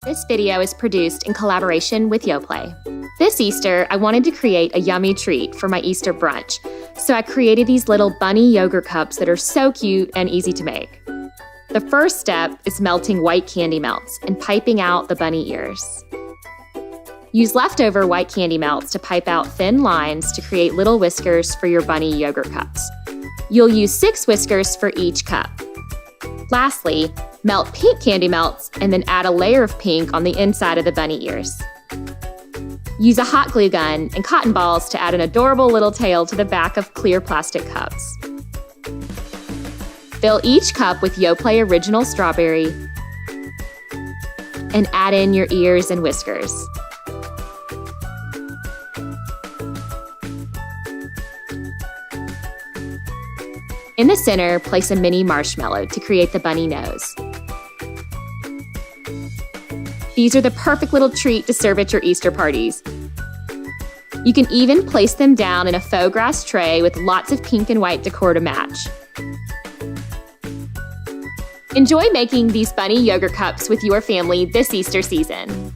This video is produced in collaboration with Yoplait. This Easter, I wanted to create a yummy treat for my Easter brunch, so I created these little bunny yogurt cups that are so cute and easy to make. The first step is melting white candy melts and piping out the bunny ears. Use leftover white candy melts to pipe out thin lines to create little whiskers for your bunny yogurt cups. You'll use 6 whiskers for each cup. Lastly, melt pink candy melts and then add a layer of pink on the inside of the bunny ears. Use a hot glue gun and cotton balls to add an adorable little tail to the back of clear plastic cups. Fill each cup with Yoplait Original Strawberry and add in your ears and whiskers. In the center, place a mini marshmallow to create the bunny nose. These are the perfect little treat to serve at your Easter parties. You can even place them down in a faux grass tray with lots of pink and white decor to match. Enjoy making these bunny yogurt cups with your family this Easter season.